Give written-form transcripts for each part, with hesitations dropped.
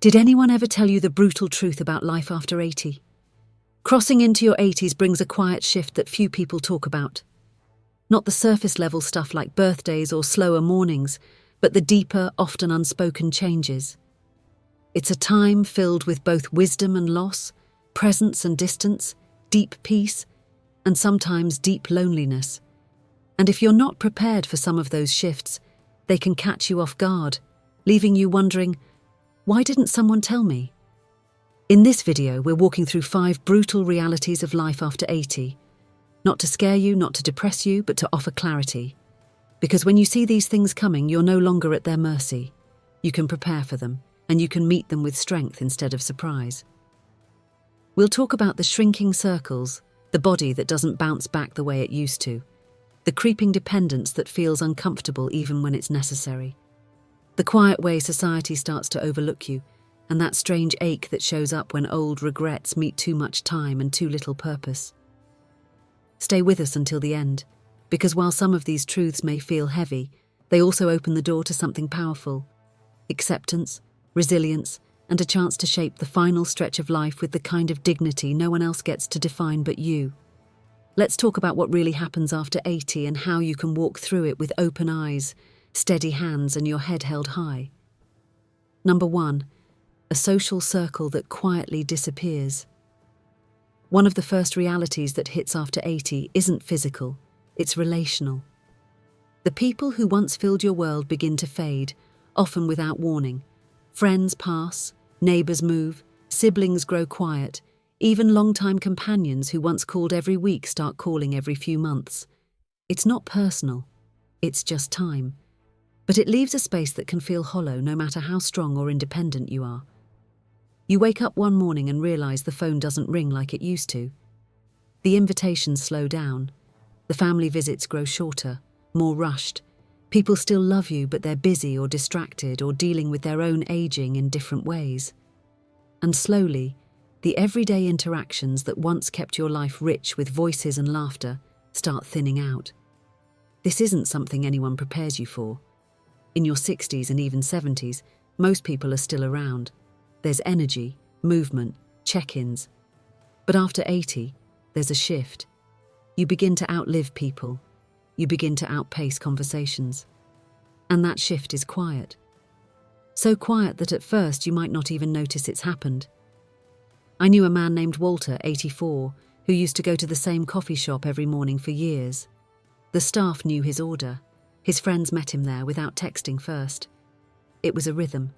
Did anyone ever tell you the brutal truth about life after 80? Crossing into your 80s brings a quiet shift that few people talk about. Not the surface-level stuff like birthdays or slower mornings, but the deeper, often unspoken changes. It's a time filled with both wisdom and loss, presence and distance, deep peace, and sometimes deep loneliness. And if you're not prepared for some of those shifts, they can catch you off guard, leaving you wondering, why didn't someone tell me? In this video, we're walking through 5 brutal realities of life after 80. Not to scare you, not to depress you, but to offer clarity. Because when you see these things coming, you're no longer at their mercy. You can prepare for them, and you can meet them with strength instead of surprise. We'll talk about the shrinking circles, the body that doesn't bounce back the way it used to, the creeping dependence that feels uncomfortable even when it's necessary, the quiet way society starts to overlook you, and that strange ache that shows up when old regrets meet too much time and too little purpose. Stay with us until the end, because while some of these truths may feel heavy, they also open the door to something powerful: acceptance, resilience, and a chance to shape the final stretch of life with the kind of dignity no one else gets to define but you. Let's talk about what really happens after 80 and how you can walk through it with open eyes, steady hands, and your head held high. Number 1. A social circle that quietly disappears. One of the first realities that hits after 80 isn't physical, it's relational. The people who once filled your world begin to fade, often without warning. Friends pass, neighbours move, siblings grow quiet, even long-time companions who once called every week start calling every few months. It's not personal, it's just time. But it leaves a space that can feel hollow no matter how strong or independent you are. You wake up one morning and realise the phone doesn't ring like it used to. The invitations slow down. The family visits grow shorter, more rushed. People still love you, but they're busy or distracted or dealing with their own aging in different ways. And slowly, the everyday interactions that once kept your life rich with voices and laughter start thinning out. This isn't something anyone prepares you for. In your 60s and even 70s, most people are still around. There's energy, movement, check-ins. But after 80, there's a shift. You begin to outlive people. You begin to outpace conversations. And that shift is quiet. So quiet that at first you might not even notice it's happened. I knew a man named Walter, 84, who used to go to the same coffee shop every morning for years. The staff knew his order. His friends met him there without texting first. It was a rhythm.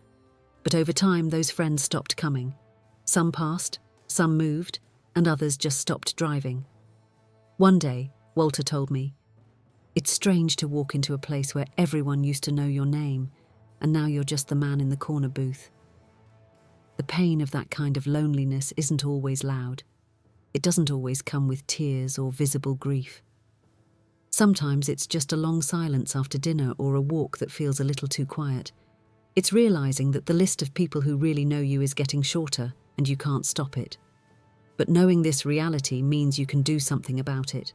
But over time, those friends stopped coming. Some passed, some moved, and others just stopped driving. One day, Walter told me, "It's strange to walk into a place where everyone used to know your name, and now you're just the man in the corner booth." The pain of that kind of loneliness isn't always loud. It doesn't always come with tears or visible grief. Sometimes it's just a long silence after dinner or a walk that feels a little too quiet. It's realizing that the list of people who really know you is getting shorter and you can't stop it. But knowing this reality means you can do something about it.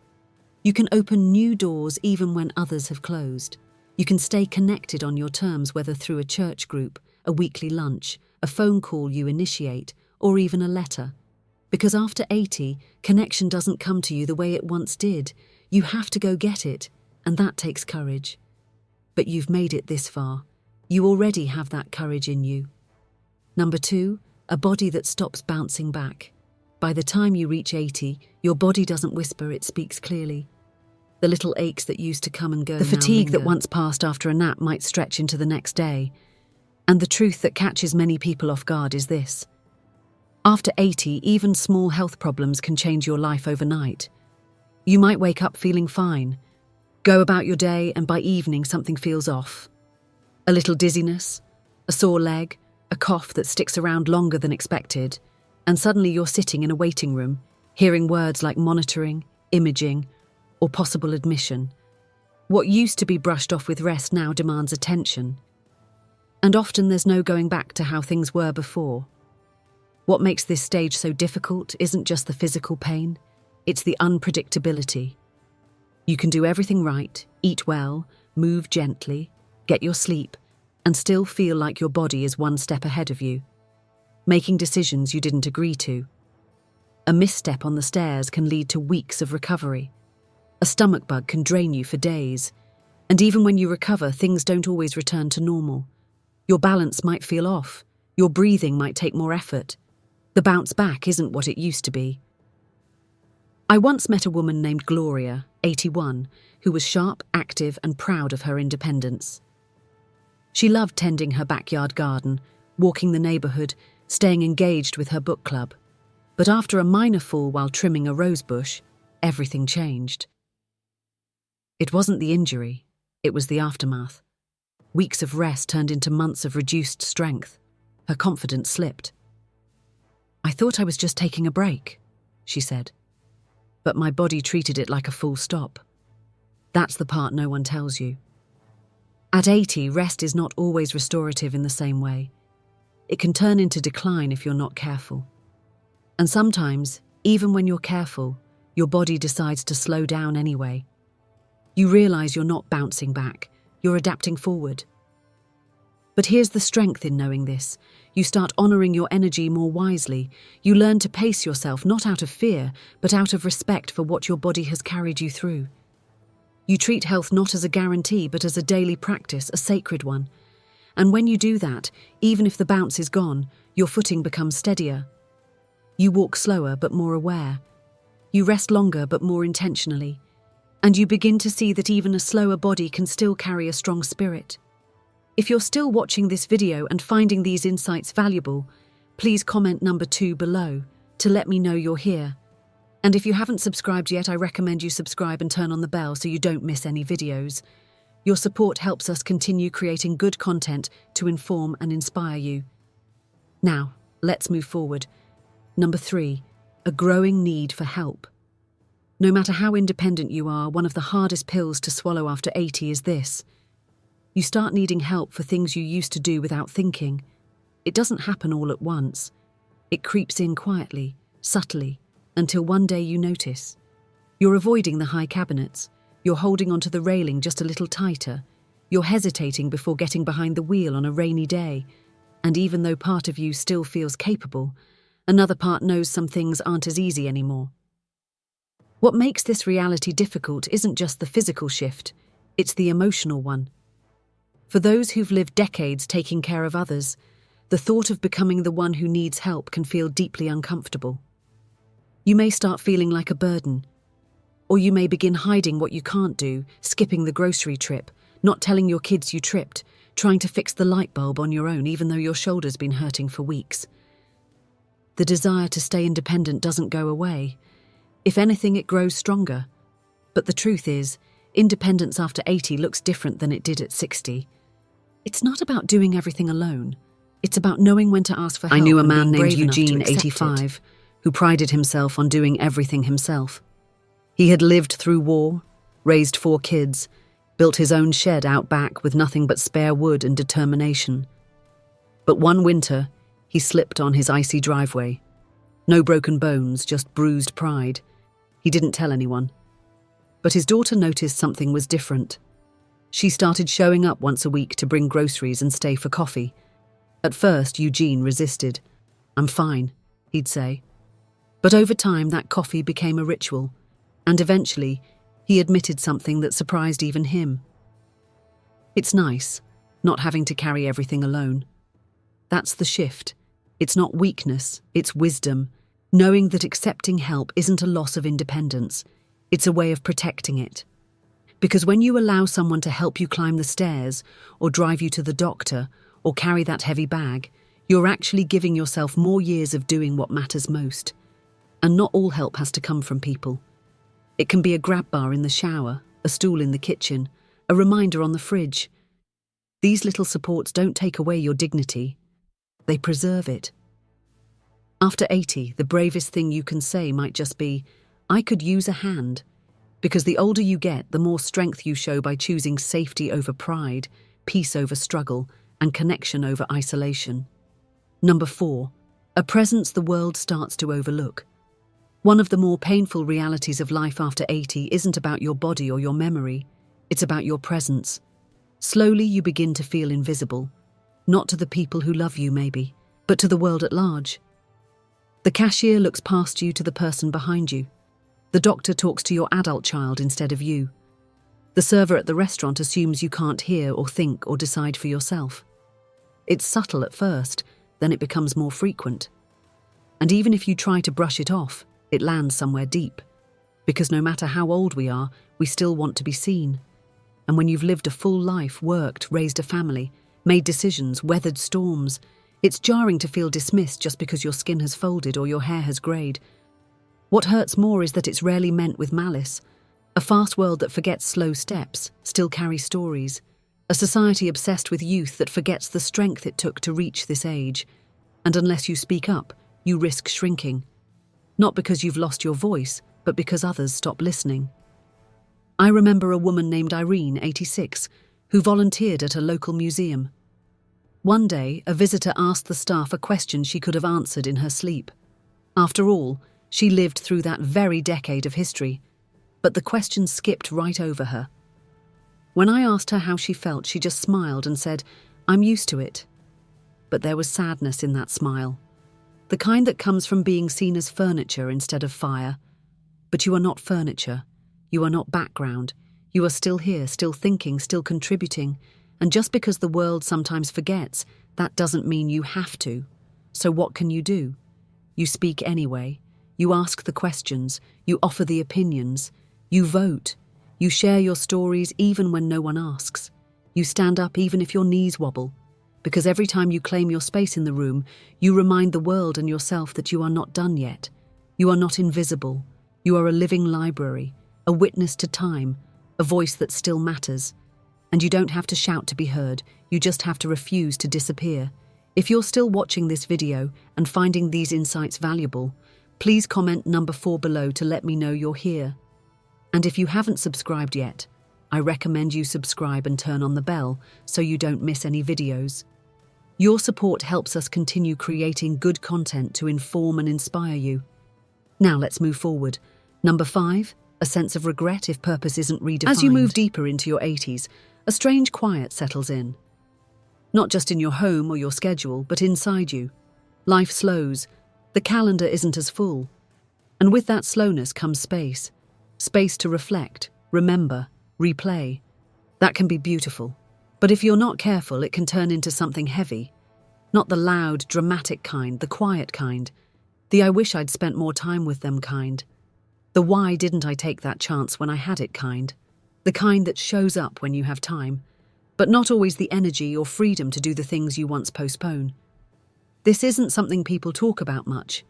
You can open new doors even when others have closed. You can stay connected on your terms, whether through a church group, a weekly lunch, a phone call you initiate, or even a letter. Because after 80, connection doesn't come to you the way it once did. You have to go get it, and that takes courage. But you've made it this far. You already have that courage in you. Number 2, a body that stops bouncing back. By the time you reach 80, your body doesn't whisper, it speaks clearly. The little aches that used to come and go, the fatigue that once passed after a nap might stretch into the next day. And the truth that catches many people off guard is this: after 80, even small health problems can change your life overnight. You might wake up feeling fine, go about your day, and by evening something feels off. A little dizziness, a sore leg, a cough that sticks around longer than expected, and suddenly you're sitting in a waiting room, hearing words like monitoring, imaging, or possible admission. What used to be brushed off with rest now demands attention. And often there's no going back to how things were before. What makes this stage so difficult isn't just the physical pain, it's the unpredictability. You can do everything right, eat well, move gently, get your sleep, and still feel like your body is one step ahead of you. making decisions you didn't agree to. A misstep on the stairs can lead to weeks of recovery. A stomach bug can drain you for days. And even when you recover, things don't always return to normal. Your balance might feel off. Your breathing might take more effort. The bounce back isn't what it used to be. I once met a woman named Gloria, 81, who was sharp, active, and proud of her independence. She loved tending her backyard garden, walking the neighborhood, staying engaged with her book club. But after a minor fall while trimming a rose bush, everything changed. It wasn't the injury, it was the aftermath. Weeks of rest turned into months of reduced strength. Her confidence slipped. "I thought I was just taking a break," she said. "But my body treated it like a full stop." That's the part no one tells you. At 80, rest is not always restorative in the same way. It can turn into decline if you're not careful. And sometimes, even when you're careful, your body decides to slow down anyway. You realize you're not bouncing back, you're adapting forward. But here's the strength in knowing this. You start honoring your energy more wisely. You learn to pace yourself not out of fear, but out of respect for what your body has carried you through. You treat health not as a guarantee, but as a daily practice, a sacred one. And when you do that, even if the bounce is gone, your footing becomes steadier. You walk slower but more aware. You rest longer but more intentionally. And you begin to see that even a slower body can still carry a strong spirit. If you're still watching this video and finding these insights valuable, please comment number 2 below to let me know you're here. And if you haven't subscribed yet, I recommend you subscribe and turn on the bell so you don't miss any videos. Your support helps us continue creating good content to inform and inspire you. Now, let's move forward. Number 3, a growing need for help. No matter how independent you are, one of the hardest pills to swallow after 80 is this. You start needing help for things you used to do without thinking. It doesn't happen all at once. It creeps in quietly, subtly, until one day you notice. You're avoiding the high cabinets. You're holding onto the railing just a little tighter. You're hesitating before getting behind the wheel on a rainy day. And even though part of you still feels capable, another part knows some things aren't as easy anymore. What makes this reality difficult isn't just the physical shift, it's the emotional one. For those who've lived decades taking care of others, the thought of becoming the one who needs help can feel deeply uncomfortable. You may start feeling like a burden, or you may begin hiding what you can't do, skipping the grocery trip, not telling your kids you tripped, trying to fix the light bulb on your own even though your shoulder's been hurting for weeks. The desire to stay independent doesn't go away. If anything, it grows stronger. But the truth is, independence after 80 looks different than it did at 60. It's not about doing everything alone. It's about knowing when to ask for help. I knew a and man being named brave enough to Eugene, accept 85, who prided himself on doing everything himself. He had lived through war, raised 4 kids, built his own shed out back with nothing but spare wood and determination. But one winter, he slipped on his icy driveway. No broken bones, just bruised pride. He didn't tell anyone. But his daughter noticed something was different. She started showing up once a week to bring groceries and stay for coffee. At first, Eugene resisted. "I'm fine," he'd say. But over time, that coffee became a ritual, and eventually, he admitted something that surprised even him. It's nice, not having to carry everything alone. That's the shift. It's not weakness, it's wisdom, knowing that accepting help isn't a loss of independence, it's a way of protecting it. Because when you allow someone to help you climb the stairs, or drive you to the doctor, or carry that heavy bag, you're actually giving yourself more years of doing what matters most. And not all help has to come from people. It can be a grab bar in the shower, a stool in the kitchen, a reminder on the fridge. These little supports don't take away your dignity, they preserve it. After 80, the bravest thing you can say might just be, "I could use a hand." Because the older you get, the more strength you show by choosing safety over pride, peace over struggle, and connection over isolation. Number 4, a presence the world starts to overlook. One of the more painful realities of life after 80 isn't about your body or your memory, it's about your presence. Slowly you begin to feel invisible. Not to the people who love you, maybe, but to the world at large. The cashier looks past you to the person behind you. The doctor talks to your adult child instead of you. The server at the restaurant assumes you can't hear or think or decide for yourself. It's subtle at first, then it becomes more frequent. And even if you try to brush it off, it lands somewhere deep. Because no matter how old we are, we still want to be seen. And when you've lived a full life, worked, raised a family, made decisions, weathered storms, it's jarring to feel dismissed just because your skin has folded or your hair has greyed. What hurts more is that it's rarely meant with malice. A fast world that forgets slow steps still carries stories. A society obsessed with youth that forgets the strength it took to reach this age. And unless you speak up, you risk shrinking. Not because you've lost your voice, but because others stop listening. I remember a woman named Irene, 86, who volunteered at a local museum. One day, a visitor asked the staff a question she could have answered in her sleep. After all, she lived through that very decade of history, but the question skipped right over her. When I asked her how she felt, she just smiled and said, "I'm used to it." But there was sadness in that smile. The kind that comes from being seen as furniture instead of fire. But you are not furniture. You are not background. You are still here, still thinking, still contributing. And just because the world sometimes forgets, that doesn't mean you have to. So what can you do? You speak anyway. You ask the questions. You offer the opinions. You vote. You share your stories even when no one asks. You stand up even if your knees wobble. Because every time you claim your space in the room, you remind the world and yourself that you are not done yet. You are not invisible. You are a living library, a witness to time, a voice that still matters. And you don't have to shout to be heard, you just have to refuse to disappear. If you're still watching this video and finding these insights valuable, please comment number 4 below to let me know you're here. And if you haven't subscribed yet, I recommend you subscribe and turn on the bell so you don't miss any videos. Your support helps us continue creating good content to inform and inspire you. Now let's move forward. Number 5, a sense of regret if purpose isn't redefined. As you move deeper into your 80s, a strange quiet settles in. Not just in your home or your schedule, but inside you. Life slows. The calendar isn't as full. And with that slowness comes space. Space to reflect, remember, replay. That can be beautiful. But if you're not careful, it can turn into something heavy. Not the loud, dramatic kind, the quiet kind. The "I wish I'd spent more time with them" kind. The "why didn't I take that chance when I had it" kind. The kind that shows up when you have time, but not always the energy or freedom to do the things you once postpone. This isn't something people talk about much.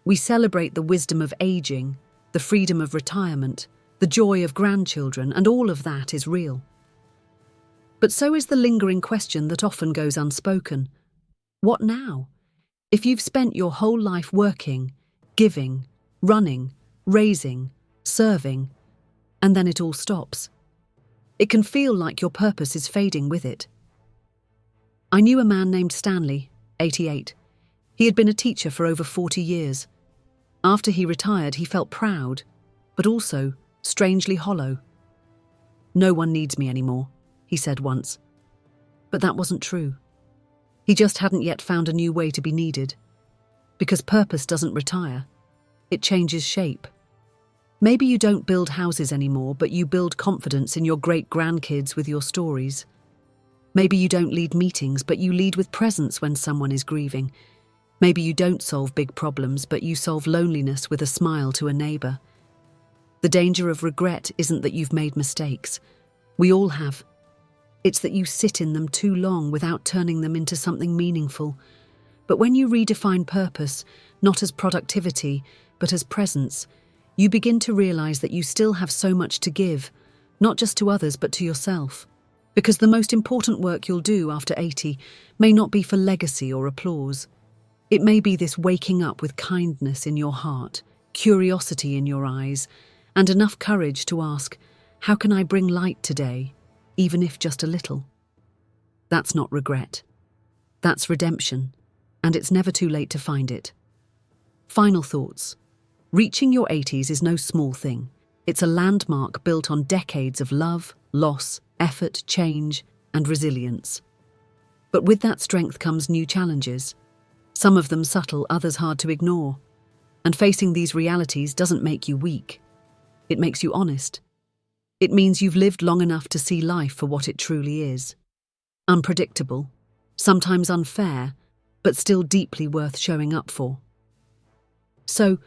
We celebrate the wisdom of aging, the freedom of retirement, the joy of grandchildren, and all of that is real. But so is the lingering question that often goes unspoken. What now? If you've spent your whole life working, giving, running, raising, serving, and then it all stops, it can feel like your purpose is fading with it. I knew a man named Stanley, 88. He had been a teacher for over 40 years. After he retired, he felt proud, but also strangely hollow. "No one needs me anymore," he said once. But that wasn't true. He just hadn't yet found a new way to be needed. Because purpose doesn't retire. It changes shape. Maybe you don't build houses anymore, but you build confidence in your great-grandkids with your stories. Maybe you don't lead meetings, but you lead with presence when someone is grieving. Maybe you don't solve big problems, but you solve loneliness with a smile to a neighbour. The danger of regret isn't that you've made mistakes. We all have. It's that you sit in them too long without turning them into something meaningful. But when you redefine purpose, not as productivity, but as presence, you begin to realise that you still have so much to give, not just to others but to yourself. Because the most important work you'll do after 80 may not be for legacy or applause. It may be this waking up with kindness in your heart, curiosity in your eyes, and enough courage to ask, how can I bring light today, even if just a little? That's not regret. That's redemption, and it's never too late to find it. Final thoughts. Reaching your 80s is no small thing. It's a landmark built on decades of love, loss, effort, change, and resilience. But with that strength comes new challenges. Some of them subtle, others hard to ignore. And facing these realities doesn't make you weak. It makes you honest. It means you've lived long enough to see life for what it truly is. Unpredictable, sometimes unfair, but still deeply worth showing up for. So,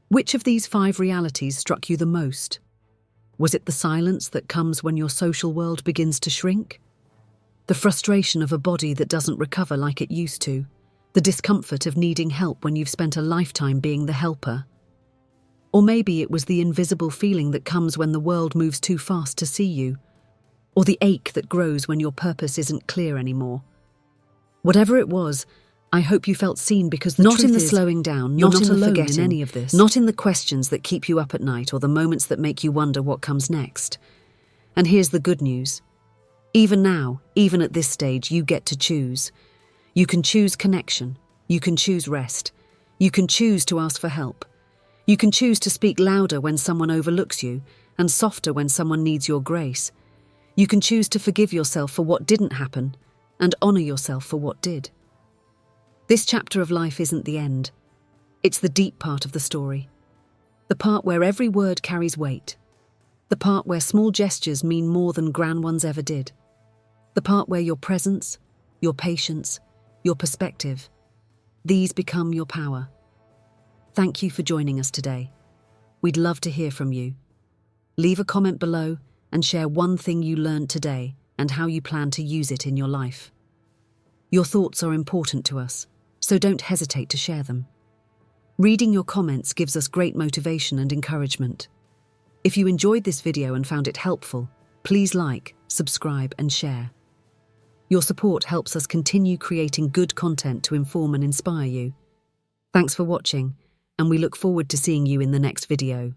which of these 5 realities struck you the most? Was it the silence that comes when your social world begins to shrink? The frustration of a body that doesn't recover like it used to? The discomfort of needing help when you've spent a lifetime being the helper? Or maybe it was the invisible feeling that comes when the world moves too fast to see you, or the ache that grows when your purpose isn't clear anymore. Whatever it was, I hope you felt seen, because the Not truth in the is, slowing down, you're not in the alone forgetting, in any of this. not in the questions that keep you up at night or the moments that make you wonder what comes next. And here's the good news. Even now, even at this stage, you get to choose. You can choose connection. You can choose rest. You can choose to ask for help. You can choose to speak louder when someone overlooks you and softer when someone needs your grace. You can choose to forgive yourself for what didn't happen and honor yourself for what did. This chapter of life isn't the end. It's the deep part of the story. The part where every word carries weight. The part where small gestures mean more than grand ones ever did. The part where your presence, your patience, your perspective, these become your power. Thank you for joining us today. We'd love to hear from you. Leave a comment below and share one thing you learned today and how you plan to use it in your life. Your thoughts are important to us, so don't hesitate to share them. Reading your comments gives us great motivation and encouragement. If you enjoyed this video and found it helpful, please like, subscribe, and share. Your support helps us continue creating good content to inform and inspire you. Thanks for watching, and we look forward to seeing you in the next video.